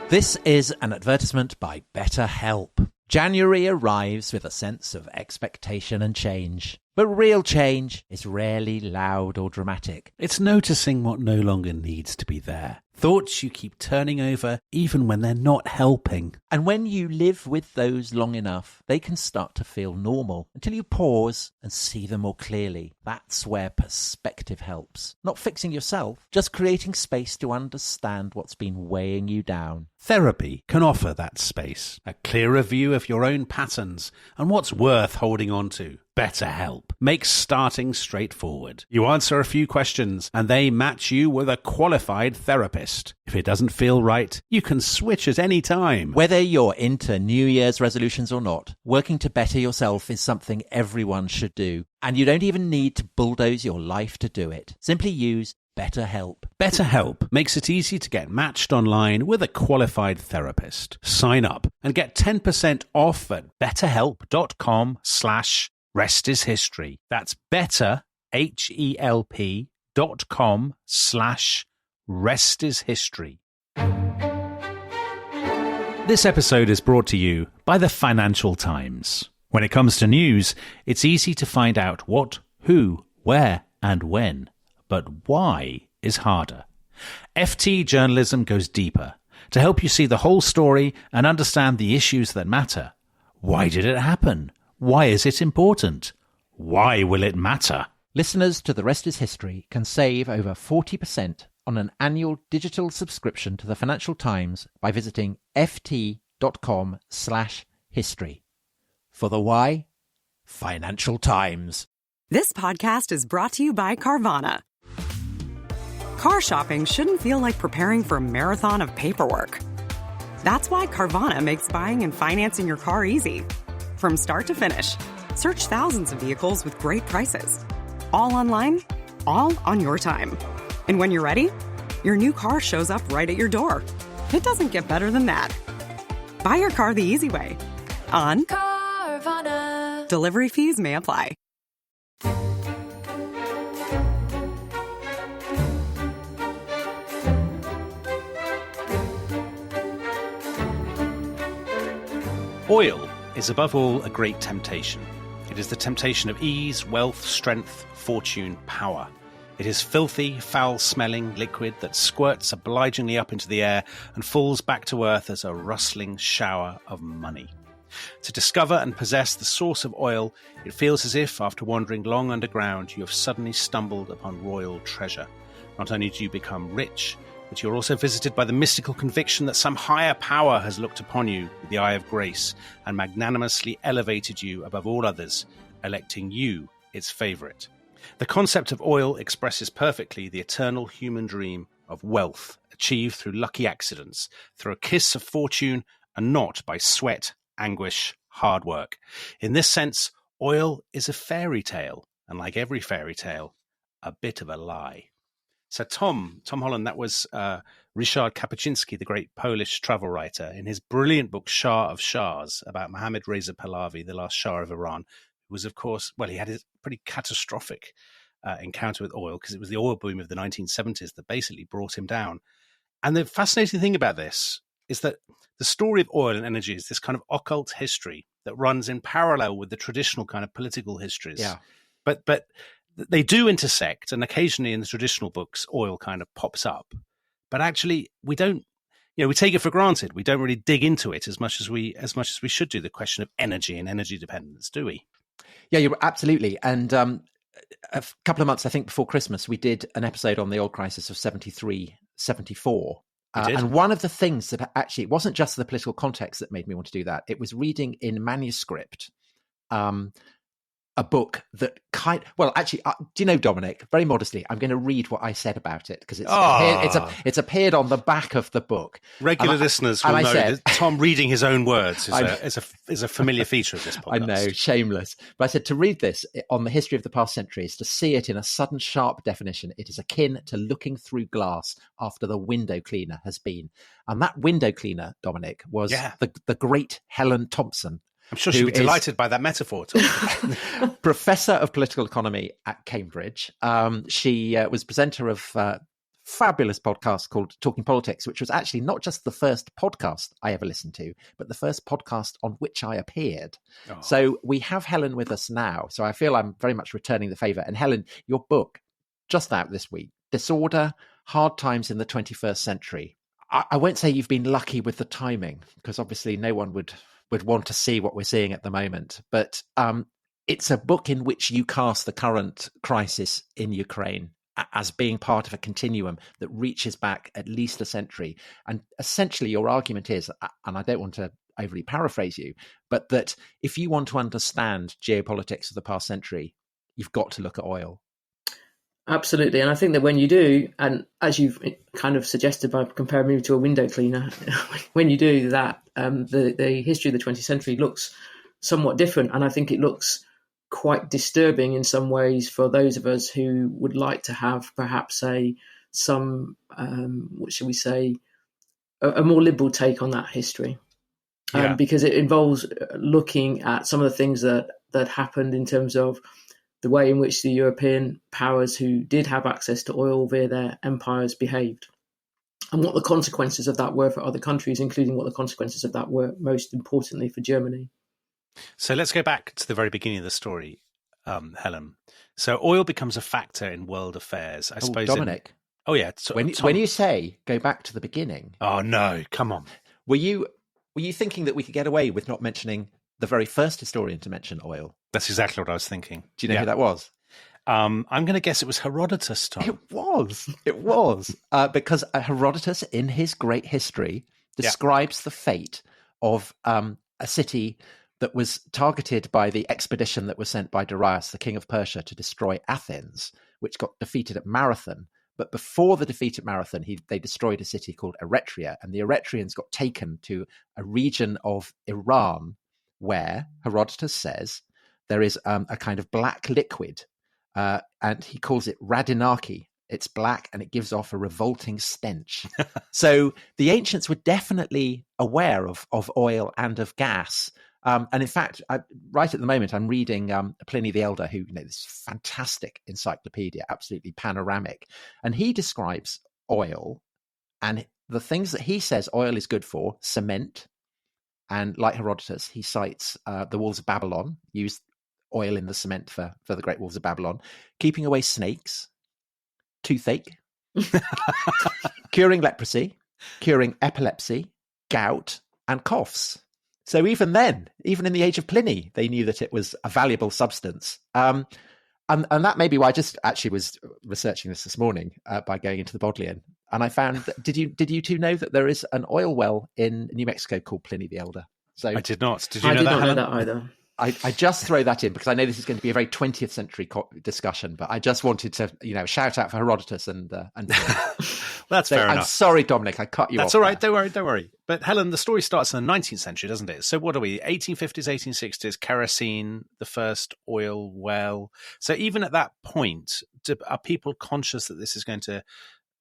This is an advertisement by BetterHelp. January arrives with a sense of expectation and change. But real change is rarely loud or dramatic. It's noticing what no longer needs to be there. Thoughts you keep turning over even when they're not helping. And when you live with those long enough, they can start to feel normal until you pause and see them more clearly. That's where perspective helps. Not fixing yourself, just creating space to understand what's been weighing you down. Therapy can offer that space, a clearer view of your own patterns and what's worth holding on to. BetterHelp makes starting straightforward. You answer a few questions and they match you with a qualified therapist. If it doesn't feel right, you can switch at any time. Whether you're into New Year's resolutions or not, working to better yourself is something everyone should do. And you don't even need to bulldoze your life to do it. Simply use BetterHelp. BetterHelp makes it easy to get matched online with a qualified therapist. Sign up and get 10% off at betterhelp.com/restishistory. That's betterhelp.com/restishistory. This episode is brought to you by the Financial Times. When it comes to news, it's easy to find out what, who, where, and when. But why is harder. FT journalism goes deeper to help you see the whole story and understand the issues that matter. Why did it happen? Why is it important? Why will it matter? Listeners to The Rest is History can save over 40% on an annual digital subscription to the Financial Times by visiting ft.com/history. For the why, Financial Times. This podcast is brought to you by Carvana. Car shopping shouldn't feel like preparing for a marathon of paperwork. That's why Carvana makes buying and financing your car easy. From start to finish, search thousands of vehicles with great prices. All online, all on your time. And when you're ready, your new car shows up right at your door. It doesn't get better than that. Buy your car the easy way. On Carvana. Delivery fees may apply. Oil is above all a great temptation. It is the temptation of ease, wealth, strength, fortune, power. It is filthy, foul-smelling liquid that squirts obligingly up into the air and falls back to earth as a rustling shower of money. To discover and possess the source of oil, it feels as if, after wandering long underground, you have suddenly stumbled upon royal treasure. Not only do you become rich, but you're also visited by the mystical conviction that some higher power has looked upon you with the eye of grace and magnanimously elevated you above all others, electing you its favourite. The concept of oil expresses perfectly the eternal human dream of wealth achieved through lucky accidents, through a kiss of fortune, and not by sweat, anguish, hard work. In this sense, oil is a fairy tale, and like every fairy tale, a bit of a lie. So Tom Holland, that was Ryszard Kapuscinski, the great Polish travel writer, in his brilliant book Shah of Shahs about Mohammad Reza Pahlavi, the last Shah of Iran, who was, of course, well, he had a pretty catastrophic encounter with oil because it was the oil boom of the 1970s that basically brought him down. And the fascinating thing about this is that the story of oil and energy is this kind of occult history that runs in parallel with the traditional kind of political histories. Yeah. But they do intersect, and occasionally in the traditional books, oil kind of pops up. But actually, we don't, we take it for granted. We don't really dig into it as much as we should do. The question of energy and energy dependence, do we? Yeah, you're absolutely. And a couple of months, I think, before Christmas, we did an episode on the oil crisis of 73, 74. And one of the things that actually, it wasn't just the political context that made me want to do that. It was reading in manuscript a book that do you know, Dominic, very modestly, I'm going to read what I said about it because it's appeared on the back of the book. Regular listeners will know that Tom reading his own words is a familiar feature of this podcast. I know, shameless. But I said to read this on the history of the past centuries, to see it in a sudden, sharp definition, it is akin to looking through glass after the window cleaner has been. And that window cleaner, Dominic, was the great Helen Thompson. I'm sure she'd be delighted by that metaphor. Professor of political economy at Cambridge. She was presenter of fabulous podcast called Talking Politics, which was actually not just the first podcast I ever listened to, but the first podcast on which I appeared. Oh. So we have Helen with us now. So I feel I'm very much returning the favour. And Helen, your book, just out this week, Disorder, Hard Times in the 21st Century. I won't say you've been lucky with the timing, because obviously no one would want to see what we're seeing at the moment. But it's a book in which you cast the current crisis in Ukraine as being part of a continuum that reaches back at least a century. And essentially your argument is, and I don't want to overly paraphrase you, but that if you want to understand geopolitics of the past century, you've got to look at oil. Absolutely. And I think that when you do, and as you've kind of suggested by comparing me to a window cleaner, when you do that, the history of the 20th century looks somewhat different. And I think it looks quite disturbing in some ways for those of us who would like to have perhaps a more liberal take on that history. Because it involves looking at some of the things that happened in terms of the way in which the European powers who did have access to oil via their empires behaved, and what the consequences of that were for other countries, including what the consequences of that were most importantly for Germany. So let's go back to the very beginning of the story, Helen. So oil becomes a factor in world affairs, I suppose. Dominic. When you say go back to the beginning. Oh, no, come on. Were you thinking that we could get away with not mentioning the very first historian to mention oil? That's exactly what I was thinking. Do you know who that was? I'm going to guess it was Herodotus, Tom. It was. Because Herodotus, in his great history, describes the fate of a city that was targeted by the expedition that was sent by Darius, the king of Persia, to destroy Athens, which got defeated at Marathon. But before the defeat at Marathon, they destroyed a city called Eretria, and the Eretrians got taken to a region of Iran where Herodotus says there is a kind of black liquid, and he calls it radinarchy. It's black and it gives off a revolting stench. So the ancients were definitely aware of oil and of gas. And in fact, right at the moment, I'm reading Pliny the Elder, who, this fantastic encyclopedia, absolutely panoramic. And he describes oil and the things that he says oil is good for: cement. And like Herodotus, he cites the walls of Babylon, used oil in the cement for the Great Walls of Babylon, keeping away snakes, toothache, curing leprosy, curing epilepsy, gout, and coughs. So even then, even in the age of Pliny, they knew that it was a valuable substance. And that may be why I just actually was researching this morning by going into the Bodleian. And I found that, did you two know that there is an oil well in New Mexico called Pliny the Elder? So I did not. Did you know that? I did not know that either. I just throw that in because I know this is going to be a very 20th century discussion, but I just wanted to, shout out for Herodotus and that's fair enough. I'm sorry, Dominic, I cut you off. That's all right. Don't worry. But Helen, the story starts in the 19th century, doesn't it? So what are we? 1850s, 1860s, kerosene, the first oil well. So even at that point, are people conscious that this is going to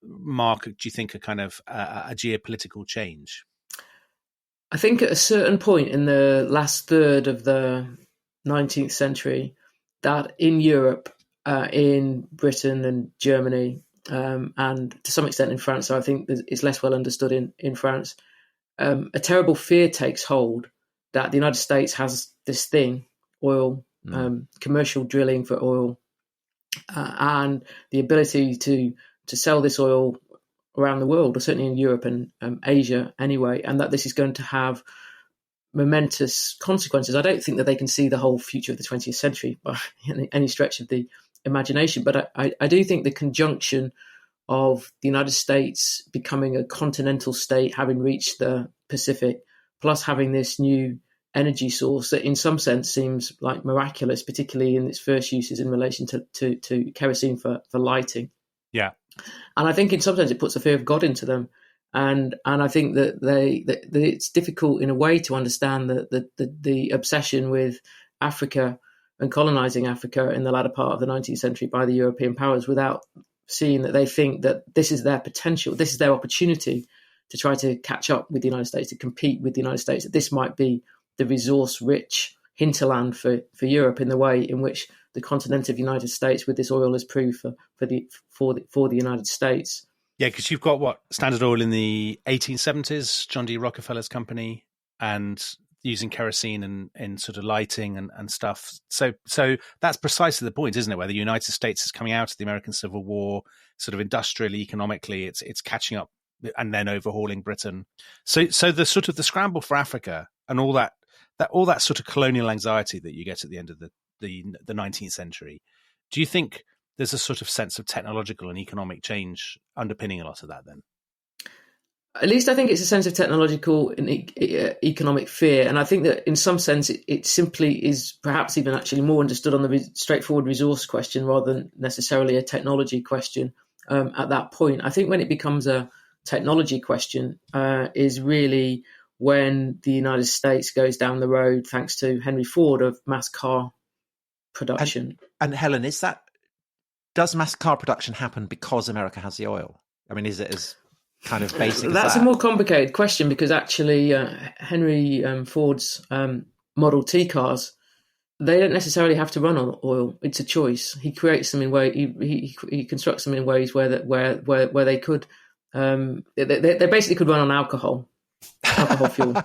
mark, do you think, a kind of a geopolitical change? I think at a certain point in the last third of the 19th century, that in Europe, in Britain and Germany, and to some extent in France, so I think it's less well understood in France, a terrible fear takes hold that the United States has this thing, oil, commercial drilling for oil, and the ability to sell this oil around the world, or certainly in Europe and Asia anyway, and that this is going to have momentous consequences. I don't think that they can see the whole future of the 20th century by any stretch of the imagination, but I do think the conjunction of the United States becoming a continental state, having reached the Pacific, plus having this new energy source that in some sense seems like miraculous, particularly in its first uses in relation to kerosene for lighting. Yeah. And I think in some sense it puts a fear of God into them. And I think that it's difficult in a way to understand the obsession with Africa and colonizing Africa in the latter part of the 19th century by the European powers without seeing that they think that this is their potential, this is their opportunity to try to catch up with the United States, to compete with the United States, that this might be the resource-rich hinterland for Europe in the way in which the continent of the United States with this oil has proved for the United States. Yeah, because you've got Standard Oil in the 1870s, John D. Rockefeller's company, and using kerosene in sort of lighting and stuff. So that's precisely the point, isn't it? Where the United States is coming out of the American Civil War, sort of industrially, economically, it's catching up and then overhauling Britain. So the sort of the scramble for Africa and all that sort of colonial anxiety that you get at the end of the 19th century. Do you think there's a sort of sense of technological and economic change underpinning a lot of that then? At least I think it's a sense of technological and economic fear. And I think that in some sense, it simply is perhaps even actually more understood on the straightforward resource question rather than necessarily a technology question at that point. I think when it becomes a technology question is really when the United States goes down the road, thanks to Henry Ford, of mass car production. And Helen, does mass car production happen because America has the oil? I mean, is it as kind of basic as that? That's a more complicated question because actually Henry Ford's Model T cars, they don't necessarily have to run on oil. It's a choice. He creates them in he constructs them in ways where they could they basically could run on alcohol fuel.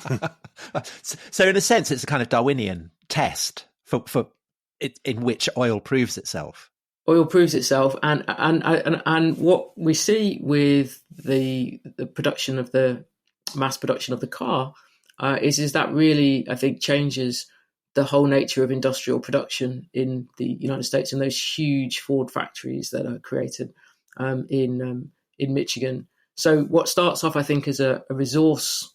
So in a sense, it's a kind of Darwinian test for in which oil proves itself. Oil proves itself, and what we see with the production of the mass production of the car is that really, I think, changes the whole nature of industrial production in the United States and those huge Ford factories that are created in Michigan. So what starts off, I think, as a resource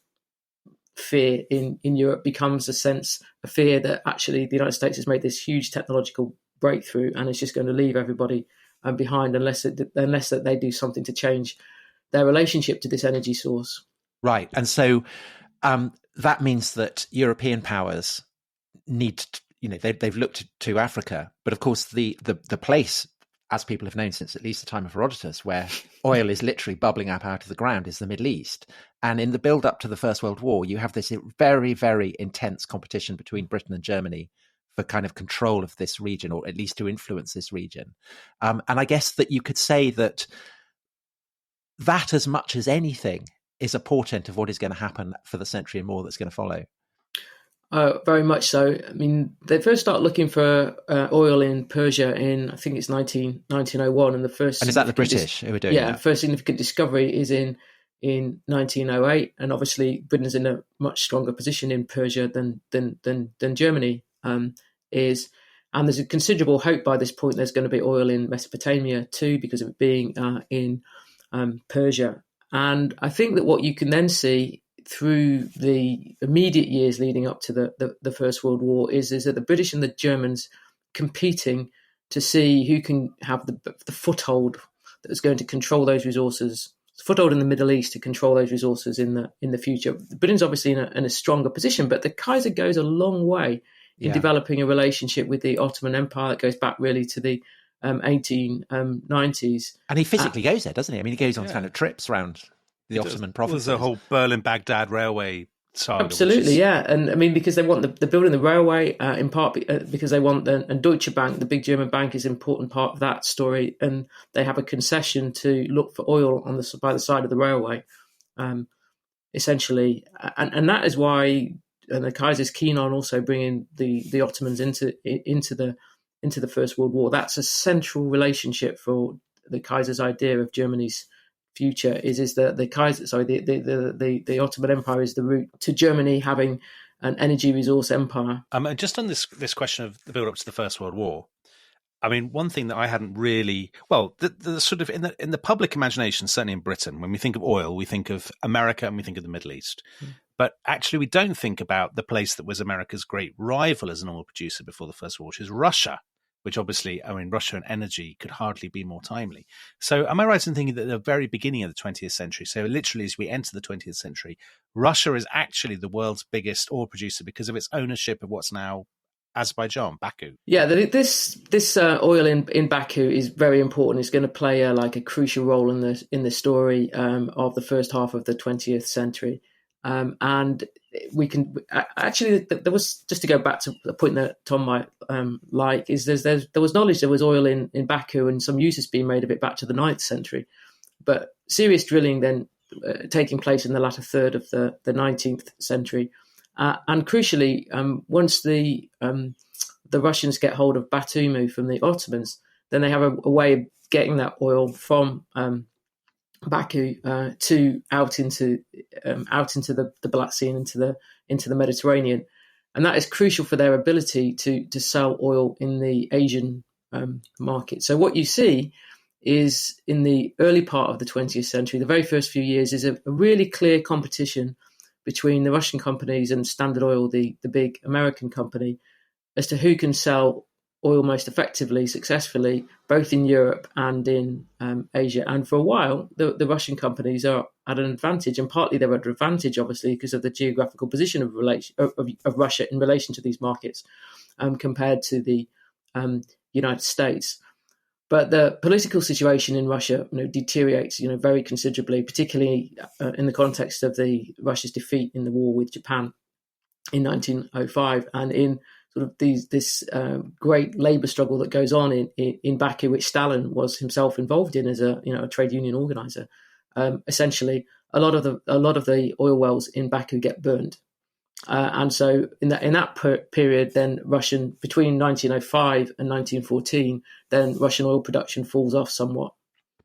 fear in Europe becomes a fear that actually the United States has made this huge technological breakthrough and it's just going to leave everybody behind unless that they do something to change their relationship to this energy source. Right. And so that means that European powers need, they've looked to Africa, but of course the place, as people have known since at least the time of Herodotus, where oil is literally bubbling up out of the ground, is the Middle East. And in the build up to the First World War, you have this very, very intense competition between Britain and Germany for kind of control of this region, or at least to influence this region. And I guess that you could say that as much as anything is a portent of what is going to happen for the century and more that's going to follow. Very much so. I mean, they first start looking for oil in Persia in, I think it's 1901, and the first. And is that the British who were doing that? Yeah, first significant discovery is in 1908, and obviously Britain is in a much stronger position in Persia than Germany is. And there's a considerable hope by this point there's going to be oil in Mesopotamia too, because of it being in Persia. And I think that what you can then see through the immediate years leading up to the First World War is that the British and the Germans competing to see who can have the foothold that is going to control those resources, foothold in the Middle East to control those resources in the future. Britain's obviously in a stronger position, but the Kaiser goes a long way in developing a relationship with the Ottoman Empire that goes back really to the 1890s. And he physically goes there, doesn't he? I mean, he goes on kind of trips around the Ottoman provinces. There's a whole Berlin-Baghdad railway saga. Absolutely, yeah. And I mean, because they want the building the railway, in part because they want and Deutsche Bank, the big German bank, is an important part of that story. And they have a concession to look for oil by the side of the railway, essentially. And that is why the Kaiser's keen on also bringing the Ottomans into the First World War. That's a central relationship for the Kaiser's idea of Germany's future is that the Ottoman Empire is the route to Germany having an energy resource empire. Just on this question of the build up to the First World War, I mean, one thing that I hadn't really, the sort of in the public imagination, certainly in Britain, when we think of oil, we think of America and we think of the Middle East. But actually, we don't think about the place that was America's great rival as an oil producer before the First War, which is Russia, which obviously, I mean, Russia and energy could hardly be more timely. So am I right in thinking that at the very beginning of the 20th century, so literally as we enter the 20th century, Russia is actually the world's biggest oil producer because of its ownership of what's now Azerbaijan, Baku? Yeah, this oil in Baku is very important. It's going to play a crucial role in the story of the first half of the 20th century. And we can actually, there was, just to go back to the point that Tom might like, is there was knowledge there was oil in Baku and some uses being made of it back to the 9th century. But serious drilling then taking place in the latter third of the 19th century. And crucially, once the Russians get hold of Batumi from the Ottomans, then they have a way of getting that oil from Baku out into the Black Sea and into the Mediterranean, and that is crucial for their ability to sell oil in the Asian market. So what you see is in the early part of the 20th century, the very first few years, is a really clear competition between the Russian companies and Standard Oil, the big American company, as to who can sell oil most effectively, successfully, both in Europe and in Asia. And for a while, the Russian companies are at an advantage, and partly they're at an advantage, obviously, because of the geographical position of Russia in relation to these markets compared to the United States. But the political situation in Russia deteriorates very considerably, particularly in the context of Russia's defeat in the war with Japan in 1905, and in sort of this great labour struggle that goes on in Baku, which Stalin was himself involved in as a trade union organizer. Essentially, a lot of the oil wells in Baku get burned, and so in that period, then between 1905 and 1914, then Russian oil production falls off somewhat.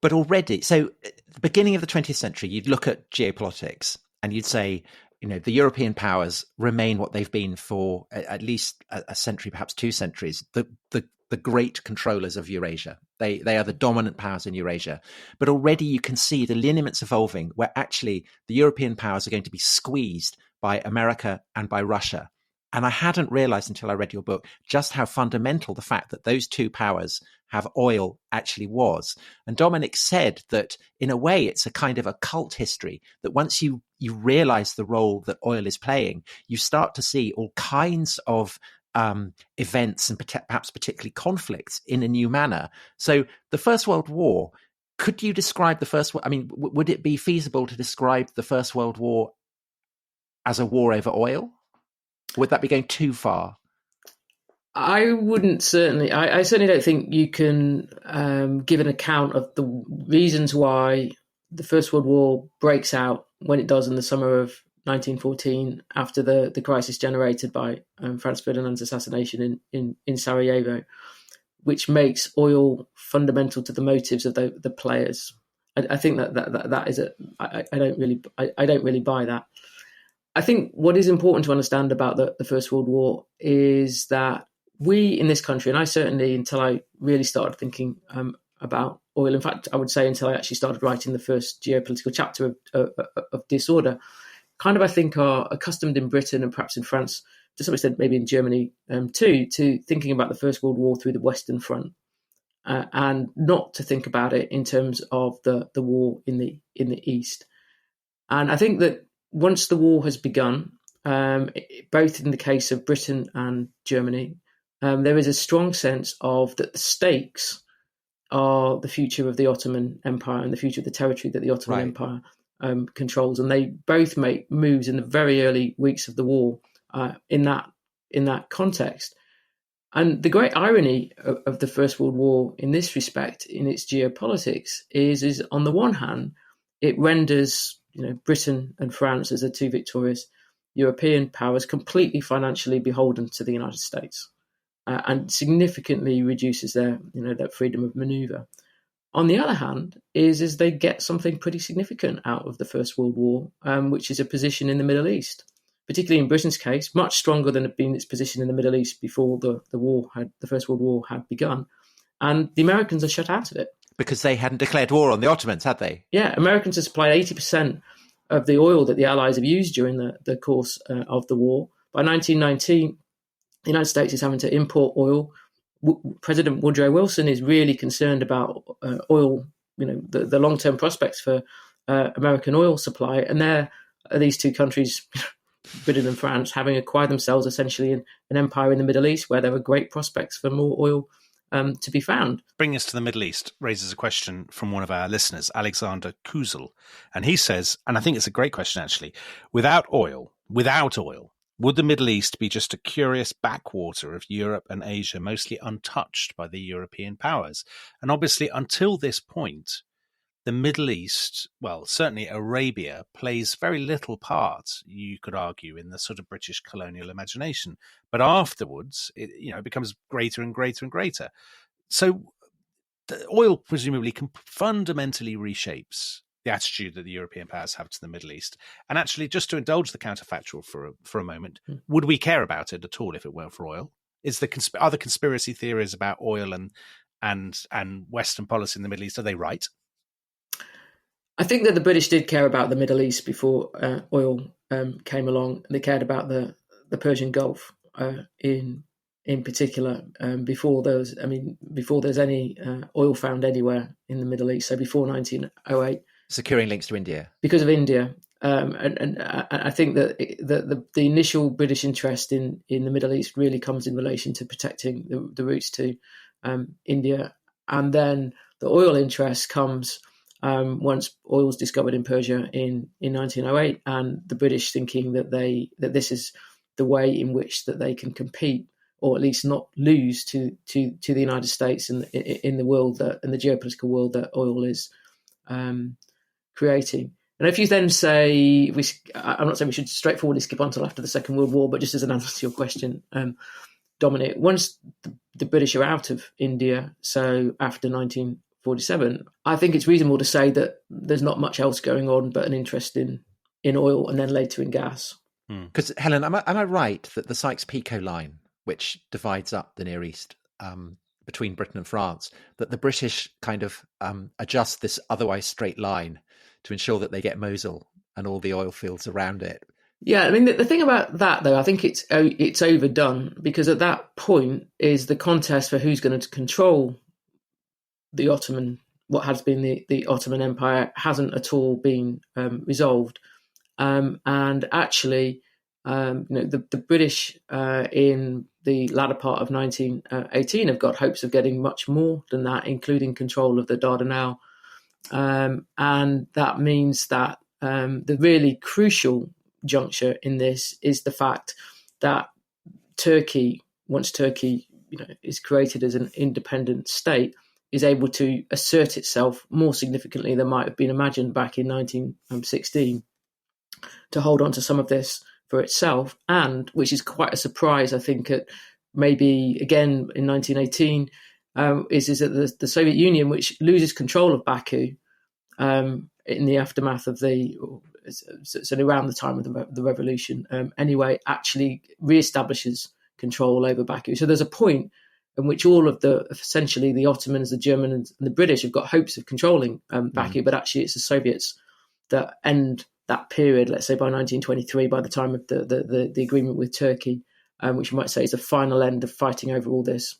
But already, so at the beginning of the 20th century, you'd look at geopolitics and you'd say, the European powers remain what they've been for at least a century, perhaps 2 centuries, the great controllers of Eurasia. They are the dominant powers in Eurasia. But already you can see the lineaments evolving where actually the European powers are going to be squeezed by America and by Russia. And I hadn't realized until I read your book just how fundamental the fact that those two powers have oil actually was. And Dominic said that in a way, it's a kind of a cult history, that once you realize the role that oil is playing, you start to see all kinds of events and perhaps particularly conflicts in a new manner. So the First World War, could you describe the First War? I mean, would it be feasible to describe the First World War as a war over oil? Would that be going too far? I wouldn't certainly. I certainly don't think you can give an account of the reasons why the First World War breaks out when it does in the summer of 1914 after the crisis generated by Franz Ferdinand's assassination in Sarajevo, which makes oil fundamental to the motives of the players. I think that is I don't really buy that. I think what is important to understand about the First World War is that we in this country, and I certainly, until I really started thinking about oil, in fact, I would say until I actually started writing the first geopolitical chapter of Disorder, kind of, I think, are accustomed in Britain and perhaps in France, to some extent maybe in Germany too, to thinking about the First World War through the Western Front, and not to think about it in terms of the war in the East. And I think that once the war has begun, both in the case of Britain and Germany, there is a strong sense of that the stakes are the future of the Ottoman Empire and the future of the territory that the Ottoman Empire controls. And they both make moves in the very early weeks of the war in that context. And the great irony of the First World War in this respect, in its geopolitics, is on the one hand, it renders Britain and France as the two victorious European powers completely financially beholden to the United States, and significantly reduces their freedom of maneuver. On the other hand, is they get something pretty significant out of the First World War, which is a position in the Middle East, particularly in Britain's case, much stronger than had been its position in the Middle East before the First World War had begun, and the Americans are shut out of it. Because they hadn't declared war on the Ottomans, had they? Yeah, Americans have supplied 80% of the oil that the Allies have used during the course of the war. By 1919, the United States is having to import oil. President Woodrow Wilson is really concerned about oil, the long-term prospects for American oil supply. And there are these two countries, Britain and France, having acquired themselves essentially an empire in the Middle East where there are great prospects for more oil to be found. Bringing us to the Middle East raises a question from one of our listeners, Alexander Kuzel. And he says, and I think it's a great question actually, without oil, would the Middle East be just a curious backwater of Europe and Asia, mostly untouched by the European powers? And obviously, until this point, the Middle East, well, certainly Arabia, plays very little part, you could argue, in the sort of British colonial imagination. But afterwards, it becomes greater and greater and greater. So the oil presumably fundamentally reshapes the attitude that the European powers have to the Middle East. And actually, just to indulge the counterfactual for a moment, would we care about it at all if it weren't for oil? Are the conspiracy theories about oil and Western policy in the Middle East, are they right? I think that the British did care about the Middle East before oil came along. They cared about the Persian Gulf in particular before there's any oil found anywhere in the Middle East. So before 1908, securing links to India because of India, and I think that the initial British interest in the Middle East really comes in relation to protecting the routes to India, and then the oil interest comes. Once oil was discovered in Persia in 1908, and the British thinking that this is the way in which that they can compete, or at least not lose to the United States in the world in the geopolitical world that oil is creating. And if you then say, I'm not saying we should straightforwardly skip on until after the Second World War, but just as an answer to your question, Dominic, once the British are out of India, so after 1947, I think it's reasonable to say that there's not much else going on but an interest in oil and then later in gas. Because, Helen, am I right that the Sykes-Picot line, which divides up the Near East between Britain and France, that the British kind of adjust this otherwise straight line to ensure that they get Mosul and all the oil fields around it? Yeah, I mean, the thing about that, though, I think it's overdone, because at that point is the contest for who's going to control what has been the Ottoman Empire hasn't at all been resolved. And actually, the British in the latter part of 1918 have got hopes of getting much more than that, including control of the Dardanelles. And that means that the really crucial juncture in this is the fact that Turkey, once Turkey is created as an independent state, is able to assert itself more significantly than might have been imagined back in 1916, to hold on to some of this for itself. And which is quite a surprise, I think, at maybe again in 1918, is that the Soviet Union, which loses control of Baku in the aftermath of around the time of the revolution, anyway, actually reestablishes control over Baku. So there's a point in which all of essentially the Ottomans, the Germans, and the British have got hopes of controlling Baku, but actually it's the Soviets that end that period, let's say by 1923, by the time of the agreement with Turkey, which you might say is the final end of fighting over all this.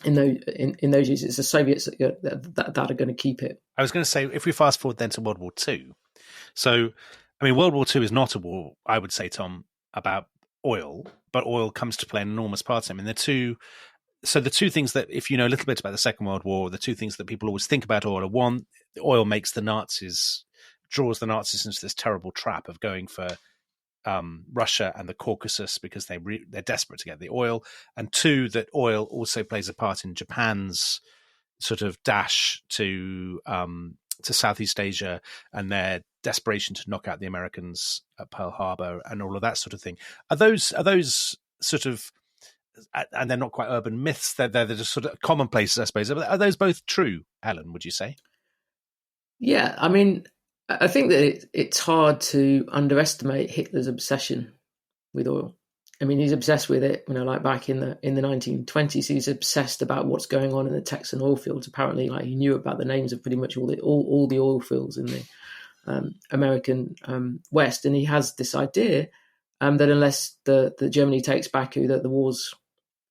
In those years, it's the Soviets that are going to keep it. I was going to say, if we fast forward then to World War II. So, I mean, World War II is not a war, I would say, Tom, about oil, but oil comes to play an enormous part in it. I mean, the two things that, if you know a little bit about the Second World War, the two things that people always think about oil are, one, oil draws the Nazis into this terrible trap of going for Russia and the Caucasus because they're desperate to get the oil, and two, that oil also plays a part in Japan's sort of dash to Southeast Asia and their desperation to knock out the Americans at Pearl Harbor and all of that sort of thing. Are those sort of, and they're not quite urban myths, they're just sort of commonplaces, I suppose. Are those both true, Helen, would you say? Yeah, I mean, I think that it's hard to underestimate Hitler's obsession with oil. I mean, he's obsessed with it, like back in the 1920s, he's obsessed about what's going on in the Texan oil fields. Apparently, like, he knew about the names of pretty much all the oil fields in the American West. And he has this idea that unless the Germany takes Baku, that the war's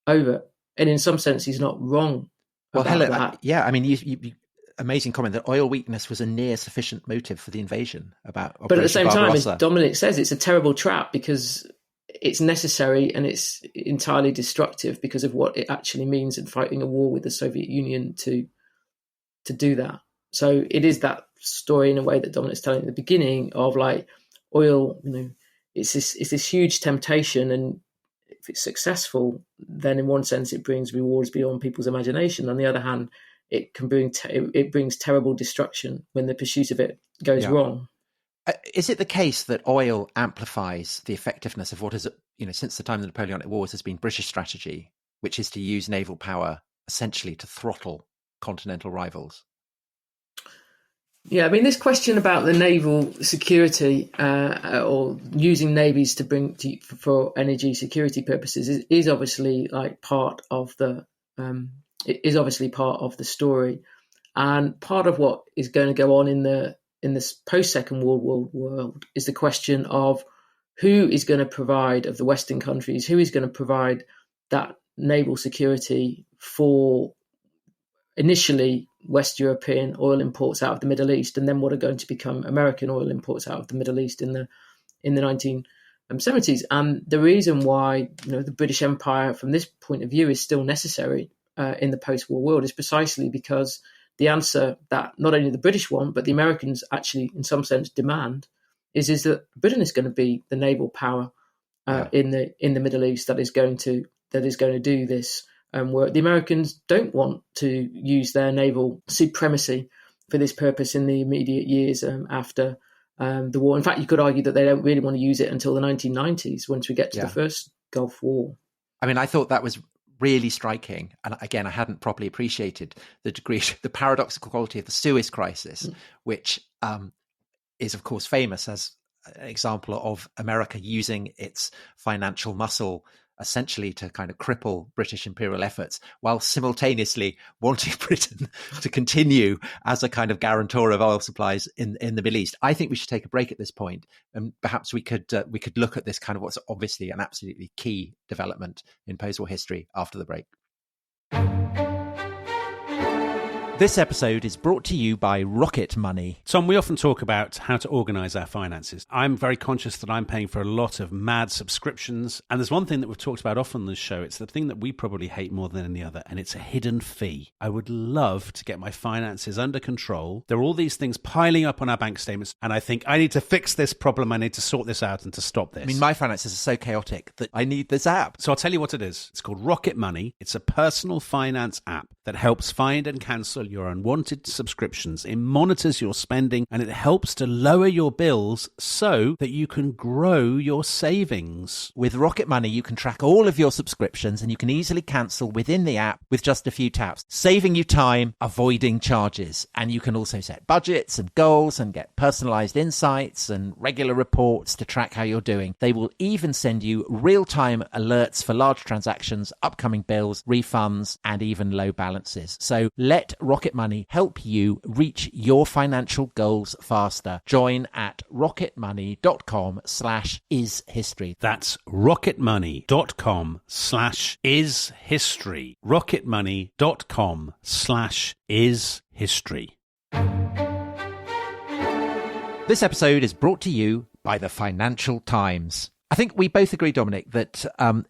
over. And in some sense, he's not wrong. Well, Helen, I mean, you amazing comment that oil weakness was a near sufficient motive for the invasion. But at the same time, as Dominic says, it's a terrible trap because it's necessary and it's entirely destructive because of what it actually means in fighting a war with the Soviet Union to do that. So it is that story in a way that Dominic's telling at the beginning of, like, oil, it's this huge temptation, and if it's successful, then in one sense it brings rewards beyond people's imagination. On the other hand, it can bring it brings terrible destruction when the pursuit of it goes wrong. Is it the case that oil amplifies the effectiveness of what is, since the time of the Napoleonic Wars, has been British strategy, which is to use naval power essentially to throttle continental rivals? Yeah, I mean, this question about the naval security or using navies for energy security purposes is obviously like part of the story, and part of what is going to go on in this post-Second World War world is the question of who is going to provide, of the Western countries, who is going to provide that naval security for initially West European oil imports out of the Middle East, and then what are going to become American oil imports out of the Middle East in the 1970s. And the reason why the British Empire, from this point of view, is still necessary in the post-war world is precisely because the answer that not only the British want, but the Americans actually, in some sense, demand, is that Britain is going to be the naval power in the Middle East that is going to do this work. The Americans don't want to use their naval supremacy for this purpose in the immediate years after the war. In fact, you could argue that they don't really want to use it until the 1990s, once we get to the first Gulf War. I mean, I thought that was really striking. And again, I hadn't properly appreciated the paradoxical quality of the Suez Crisis, which is, of course, famous as an example of America using its financial muscle essentially to kind of cripple British imperial efforts, while simultaneously wanting Britain to continue as a kind of guarantor of oil supplies in the Middle East. I think we should take a break at this point, and perhaps we could look at this kind of what's obviously an absolutely key development in post-war history after the break. This episode is brought to you by Rocket Money. Tom, we often talk about how to organise our finances. I'm very conscious that I'm paying for a lot of mad subscriptions. And there's one thing that we've talked about often on this show. It's the thing that we probably hate more than any other, and it's a hidden fee. I would love to get my finances under control. There are all these things piling up on our bank statements, and I think I need to fix this problem. I need to sort this out and to stop this. I mean, my finances are so chaotic that I need this app. So I'll tell you what it is. It's called Rocket Money. It's a personal finance app that helps find and cancel your unwanted subscriptions. It monitors your spending, and it helps to lower your bills so that you can grow your savings. With Rocket Money, you can track all of your subscriptions, and you can easily cancel within the app with just a few taps, saving you time, avoiding charges. And you can also set budgets and goals and get personalized insights and regular reports to track how you're doing. They will even send you real-time alerts for large transactions, upcoming bills, refunds, and even low balances. So let Rocket Money help you reach your financial goals faster. Join at rocketmoney.com/ishistory. That's rocketmoney.com/ishistory. rocketmoney.com/ishistory. This episode is brought to you by the Financial Times. I think we both agree, Dominic, that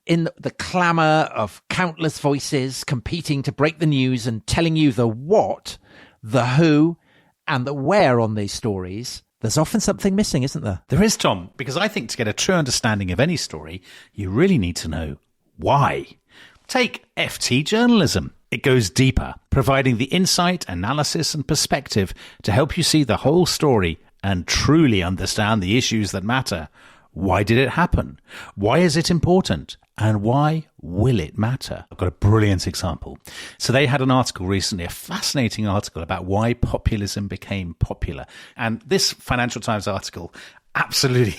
in the clamour of countless voices competing to break the news and telling you the what, the who, and the where on these stories, there's often something missing, isn't there? There is, Tom, because I think to get a true understanding of any story, you really need to know why. Take FT journalism. It goes deeper, providing the insight, analysis, and perspective to help you see the whole story and truly understand the issues that matter. Why did it happen? Why is it important? And why will it matter? I've got a brilliant example. So they had an article recently, a fascinating article about why populism became popular. And this Financial Times article absolutely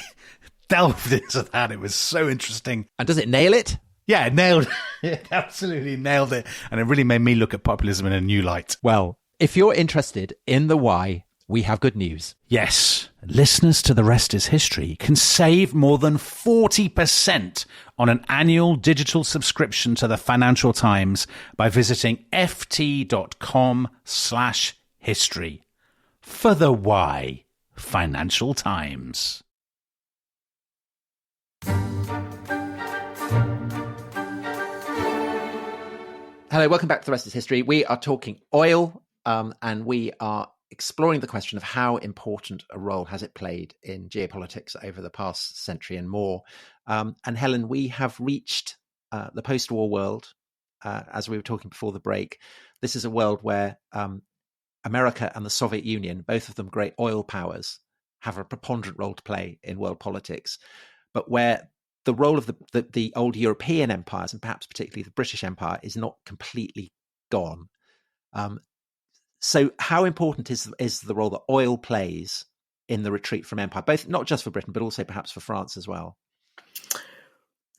delved into that. It was so interesting. And does it nail it? Yeah, it nailed it. Absolutely nailed it. And it really made me look at populism in a new light. Well, if you're interested in the why, we have good news. Yes. Listeners to The Rest is History can save more than 40% on an annual digital subscription to the Financial Times by visiting ft.com/history. For the why, Financial Times. Hello, welcome back to The Rest is History. We are talking oil, and we are exploring the question of how important a role has it played in geopolitics over the past century and more. And Helen, we have reached the post-war world, as we were talking before the break. this is a world where America and the Soviet Union, both of them great oil powers, have a preponderant role to play in world politics, but where the role of the old European empires, and perhaps particularly the British Empire, is not completely gone. So how important is the role that oil plays in the retreat from empire, both not just for Britain, but also perhaps for France as well?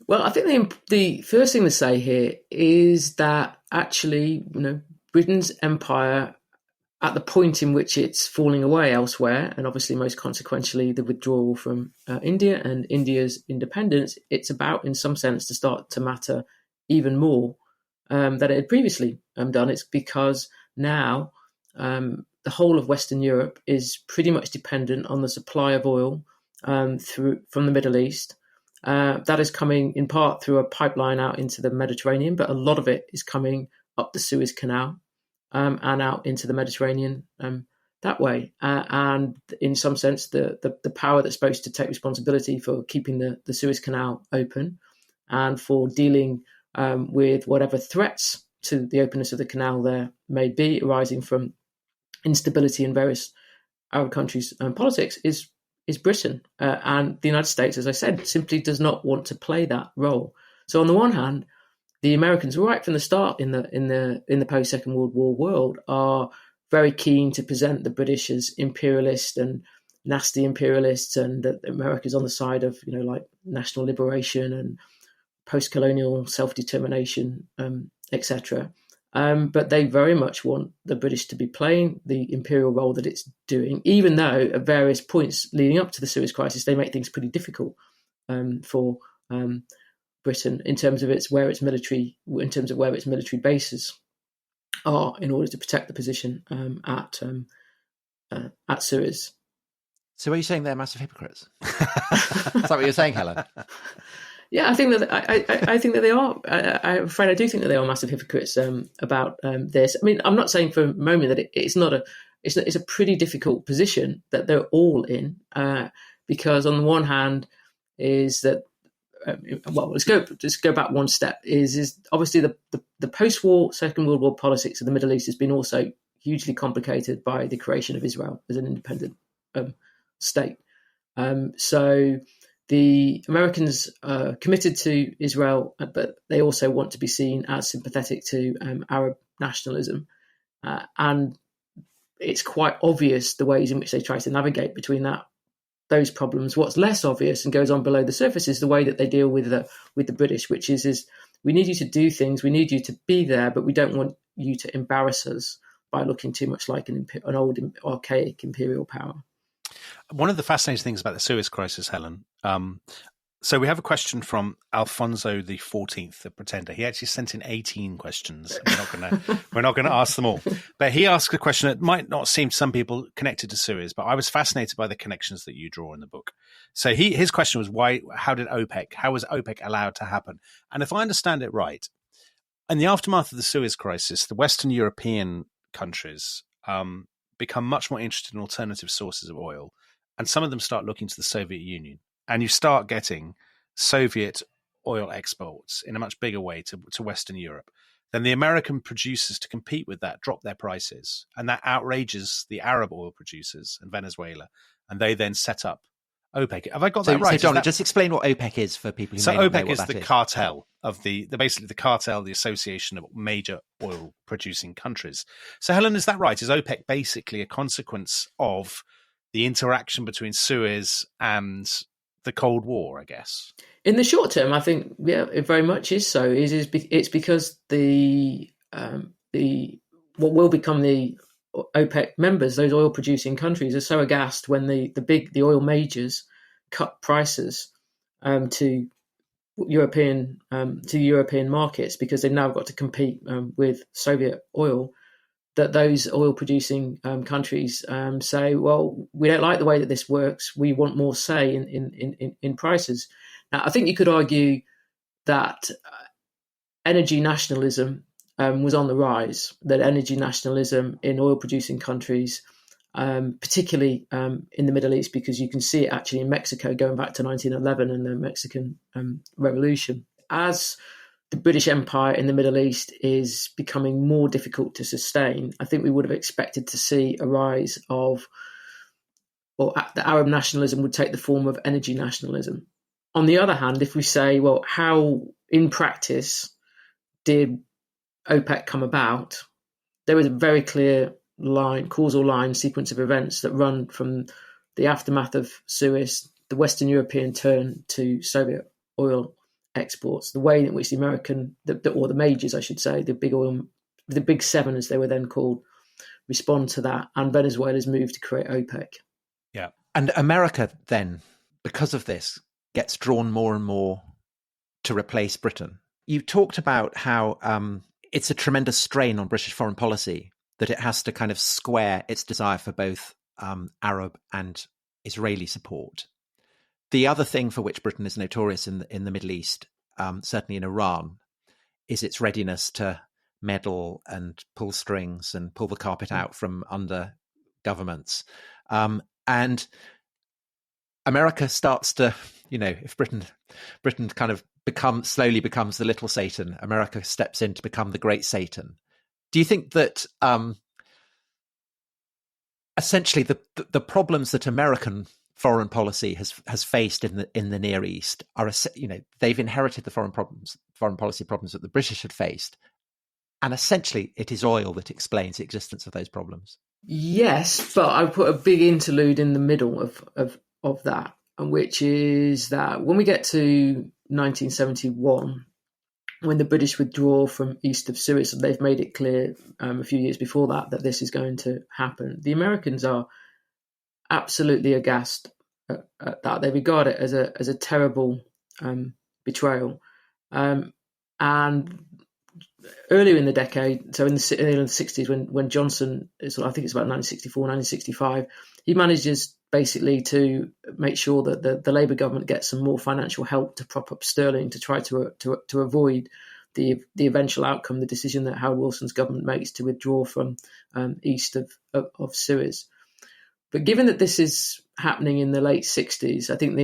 Well, I think the first thing to say here is that actually, Britain's empire, at the point in which it's falling away elsewhere, and obviously most consequentially the withdrawal from India and India's independence, it's about, in some sense, to start to matter even more than it had previously done. It's because now the whole of Western Europe is pretty much dependent on the supply of oil from the Middle East. That is coming in part through a pipeline out into the Mediterranean, but a lot of it is coming up the Suez Canal. And out into the Mediterranean that way. And in some sense, the power that's supposed to take responsibility for keeping the Suez Canal open and for dealing with whatever threats to the openness of the canal there may be arising from instability in various Arab countries' politics is Britain. And the United States, as I said, simply does not want to play that role. So on the one hand, the Americans, right from the start in the post-Second World War world, are very keen to present the British as imperialist and nasty imperialists, and that America's on the side of like national liberation and post-colonial self-determination, etc. But they very much want the British to be playing the imperial role that it's doing, even though at various points leading up to the Suez Crisis, they make things pretty difficult for Britain in terms of where its military bases are in order to protect the position at Suez. So are you saying they're massive hypocrites? Is that what you're saying, Helen? Yeah, I think that I think that they are. I'm afraid I do think that they are massive hypocrites about this. I mean, I'm not saying for a moment that it's not it's a pretty difficult position that they're all in because on the one hand is that. Let's go back one step. Is obviously the post-war Second World War politics of the Middle East has been also hugely complicated by the creation of Israel as an independent state. So the Americans are committed to Israel, but they also want to be seen as sympathetic to Arab nationalism, and it's quite obvious the ways in which they try to navigate between those problems. What's less obvious and goes on below the surface is the way that they deal with the British, which is we need you to do things, we need you to be there, but we don't want you to embarrass us by looking too much like an old archaic imperial power. One of the fascinating things about the Suez Crisis, Helen, so we have a question from Alfonso the 14th, the Pretender. He actually sent in 18 questions. We're not going to ask them all. But he asked a question that might not seem to some people connected to Suez, but I was fascinated by the connections that you draw in the book. So his question was, how was OPEC allowed to happen? And if I understand it right, in the aftermath of the Suez Crisis, the Western European countries become much more interested in alternative sources of oil, and some of them start looking to the Soviet Union. And you start getting Soviet oil exports in a much bigger way to Western Europe. Then the American producers, to compete with that, drop their prices. And that outrages the Arab oil producers and Venezuela. And they then set up OPEC. Have I got that right? So, Dominic, just explain what OPEC is for people who may not know what that is. So OPEC is the cartel of basically the cartel, the association of major oil producing countries. So Helen, is that right? Is OPEC basically a consequence of the interaction between Suez and the Cold War, I guess? In the short term, I think, yeah, it very much is so. It's because the what will become the OPEC members, those oil producing countries, are so aghast when the oil majors cut prices to European markets because they've now got to compete with Soviet oil, that those oil-producing countries say, well, we don't like the way that this works. We want more say in prices. Now, I think you could argue that energy nationalism was on the rise, that energy nationalism in oil-producing countries, particularly in the Middle East, because you can see it actually in Mexico going back to 1911 and the Mexican Revolution. As the British Empire in the Middle East is becoming more difficult to sustain, I think we would have expected to see a rise of, or the Arab nationalism would take the form of energy nationalism. On the other hand, if we say, well, how in practice did OPEC come about? There was a very clear causal line sequence of events that run from the aftermath of Suez, the Western European turn to Soviet oil exports, the way in which the American, or the majors, I should say, the big seven, as they were then called, respond to that, and Venezuela's move to create OPEC. Yeah. And America then, because of this, gets drawn more and more to replace Britain. You talked about how it's a tremendous strain on British foreign policy that it has to kind of square its desire for both Arab and Israeli support. The other thing for which Britain is notorious in the Middle East, certainly in Iran, is its readiness to meddle and pull strings and pull the carpet out from under governments. And America starts to, if Britain kind of slowly becomes the little Satan, America steps in to become the great Satan. Do you think that essentially the problems that American foreign policy has faced in the Near East are, they've inherited the foreign policy problems that the British had faced, and essentially it is oil that explains the existence of those problems? Yes, but I put a big interlude in the middle of that, which is that when we get to 1971, when the British withdraw from east of Suez, and they've made it clear a few years before that this is going to happen, the Americans are absolutely aghast at that. They regard it as a terrible betrayal. And earlier in the decade, so in the 60s, when Johnson, I think it's about 1964, 1965, he manages basically to make sure that the Labour government gets some more financial help to prop up sterling to try to avoid the eventual outcome, the decision that Harold Wilson's government makes to withdraw from east of Suez. But given that this is happening in the late 60s, I think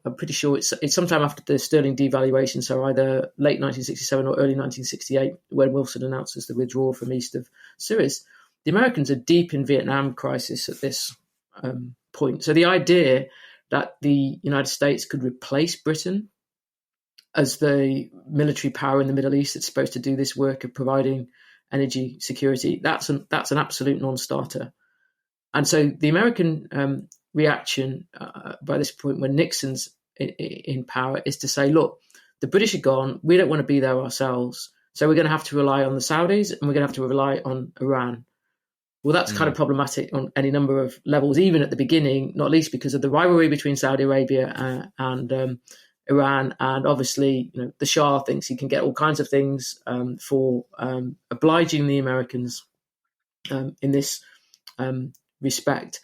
I'm pretty sure it's sometime after the sterling devaluation, so either late 1967 or early 1968, when Wilson announces the withdrawal from east of Suez. The Americans are deep in Vietnam crisis at this point. So the idea that the United States could replace Britain as the military power in the Middle East that's supposed to do this work of providing energy security, that's an absolute non-starter. And so the American reaction by this point, when Nixon's in power, is to say, look, the British are gone. We don't want to be there ourselves. So we're going to have to rely on the Saudis, and we're going to have to rely on Iran. Well, that's kind of problematic on any number of levels, even at the beginning, not least because of the rivalry between Saudi Arabia and Iran. And obviously, the Shah thinks he can get all kinds of things for obliging the Americans in this respect.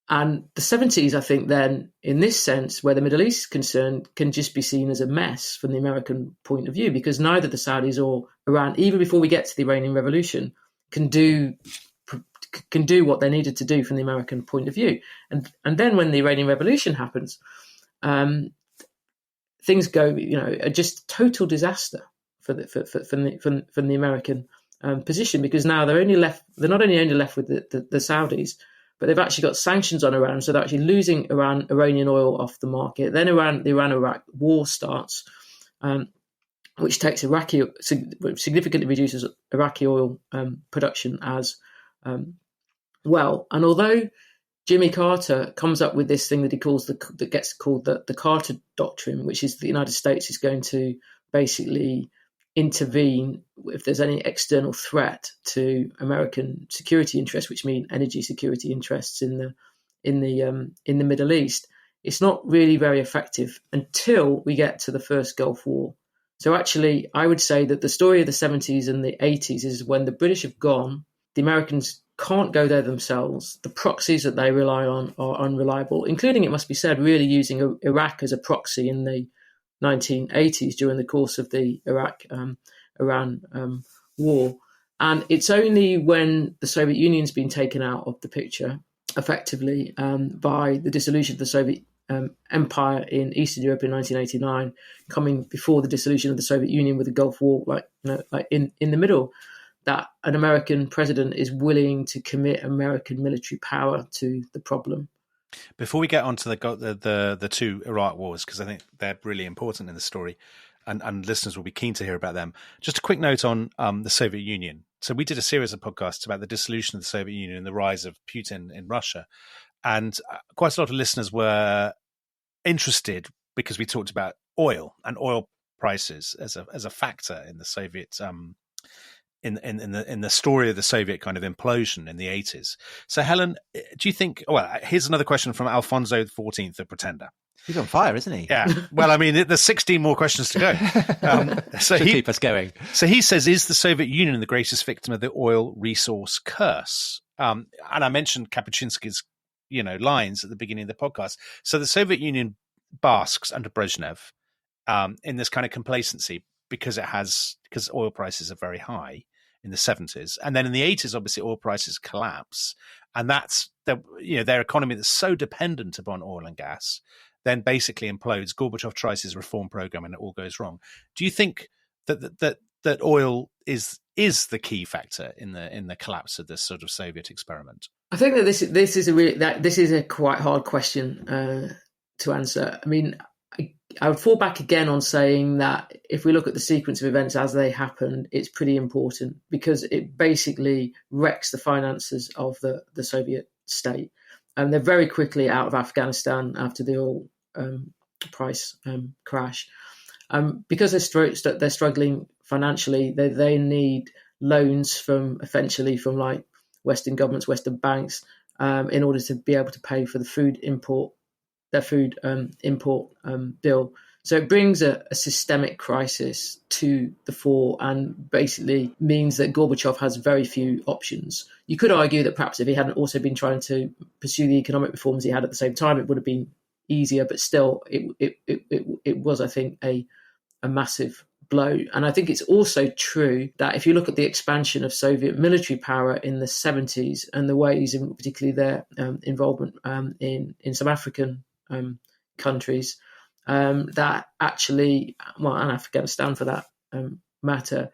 And the 70s, I think, then, in this sense, where the Middle East is concerned, can just be seen as a mess from the American point of view, because neither the Saudis or Iran, even before we get to the Iranian Revolution, can do what they needed to do from the American point of view. And then when the Iranian Revolution happens, things go, just total disaster from the American position, because now they're not only left with the Saudis, but they've actually got sanctions on Iran, so they're actually losing Iranian oil off the market. Then the Iran-Iraq war starts, which significantly reduces Iraqi oil production as well. And although Jimmy Carter comes up with this thing that gets called the Carter Doctrine, which is the United States is going to basically intervene if there's any external threat to American security interests, which mean energy security interests in the Middle East, it's not really very effective until we get to the first Gulf War. So actually, I would say that the story of the 70s and the 80s is when the British have gone, the Americans can't go there themselves. The proxies that they rely on are unreliable, including, it must be said, really using Iraq as a proxy in the 1980s during the course of the Iraq-Iran war. And it's only when the Soviet Union's been taken out of the picture, effectively, by the dissolution of the Soviet empire in Eastern Europe in 1989, coming before the dissolution of the Soviet Union with the Gulf War, like in the middle, that an American president is willing to commit American military power to the problem. Before we get on to the two Iraq wars, because I think they're really important in the story, and listeners will be keen to hear about them. Just a quick note on the Soviet Union. So we did a series of podcasts about the dissolution of the Soviet Union and the rise of Putin in Russia. And quite a lot of listeners were interested because we talked about oil and oil prices as a factor in the Soviet in the story of the Soviet kind of implosion in the 80s. So Helen, do you think? Well, here's another question from Alfonso XIV, the Pretender. He's on fire, isn't he? Yeah. Well, I mean, there's 16 more questions to go. So keep us going. So he says, is the Soviet Union the greatest victim of the oil resource curse? And I mentioned Kapuscinski's, lines at the beginning of the podcast. So the Soviet Union basks under Brezhnev in this kind of complacency because oil prices are very high in the 70s. And then in the 80s, obviously, oil prices collapse. And that's their economy that's so dependent upon oil and gas then basically implodes. Gorbachev tries his reform program and it all goes wrong. Do you think that oil is the key factor in the collapse of this sort of Soviet experiment? I think that this is a quite hard question to answer. I mean, I would fall back again on saying that if we look at the sequence of events as they happened, it's pretty important because it basically wrecks the finances of the Soviet state. And they're very quickly out of Afghanistan after the oil price crash. Because they're struggling financially, they need loans from like Western governments, Western banks, in order to be able to pay for their food import bill. So it brings a systemic crisis to the fore and basically means that Gorbachev has very few options. You could argue that perhaps if he hadn't also been trying to pursue the economic reforms he had at the same time, it would have been easier, but still it was, I think, a massive blow. And I think it's also true that if you look at the expansion of Soviet military power in the 70s and the ways, in particularly their involvement in some African countries, that actually, and Afghanistan for that matter,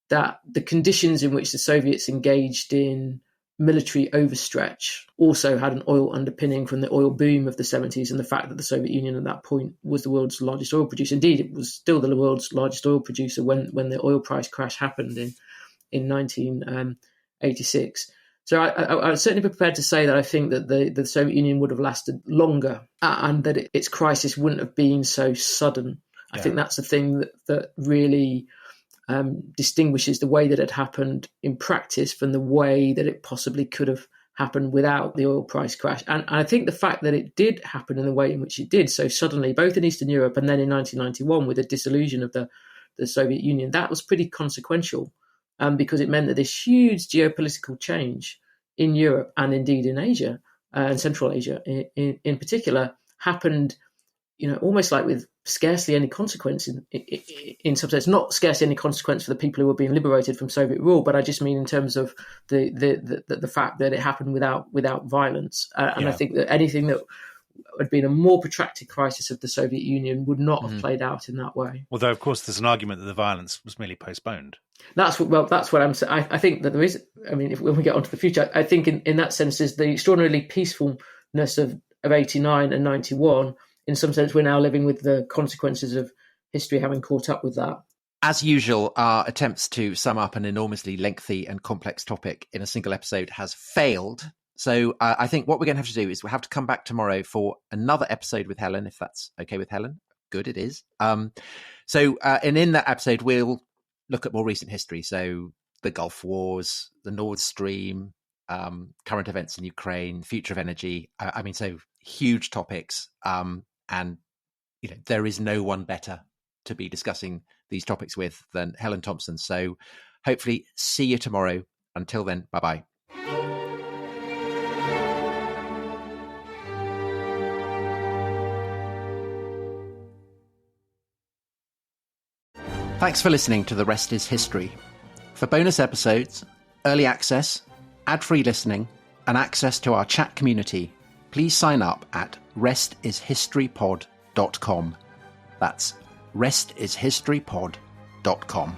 that the conditions in which the Soviets engaged in military overstretch also had an oil underpinning from the oil boom of the 70s and the fact that the Soviet Union at that point was the world's largest oil producer. Indeed, it was still the world's largest oil producer when the oil price crash happened in 1986. So I'm certainly prepared to say that I think that the Soviet Union would have lasted longer and that its crisis wouldn't have been so sudden. I think that's the thing that really distinguishes the way that it happened in practice from the way that it possibly could have happened without the oil price crash. And I think the fact that it did happen in the way in which it did so suddenly, both in Eastern Europe and then in 1991 with the dissolution of the Soviet Union, that was pretty consequential. Because it meant that this huge geopolitical change in Europe and indeed in Asia and Central Asia in particular happened, almost like with scarcely any consequence in some sense. Not scarcely any consequence for the people who were being liberated from Soviet rule, but I just mean in terms of the fact that it happened without violence. And I think that anything that had been a more protracted crisis of the Soviet Union would not have played out in that way. Although, of course, there's an argument that the violence was merely postponed. That's what I'm saying. I think that there is. I mean, when we get on to the future, I think in that sense, is the extraordinarily peacefulness of 89 and 91. In some sense, we're now living with the consequences of history having caught up with that. As usual, our attempts to sum up an enormously lengthy and complex topic in a single episode has failed. So I think what we're going to have to do is we'll have to come back tomorrow for another episode with Helen, if that's okay with Helen. Good, it is. And in that episode, we'll look at more recent history. So the Gulf Wars, the Nord Stream, current events in Ukraine, future of energy. So huge topics. And there is no one better to be discussing these topics with than Helen Thompson. So hopefully see you tomorrow. Until then, bye-bye. Thanks for listening to The Rest is History. For bonus episodes, early access, ad-free listening, and access to our chat community, please sign up at restishistorypod.com. That's restishistorypod.com.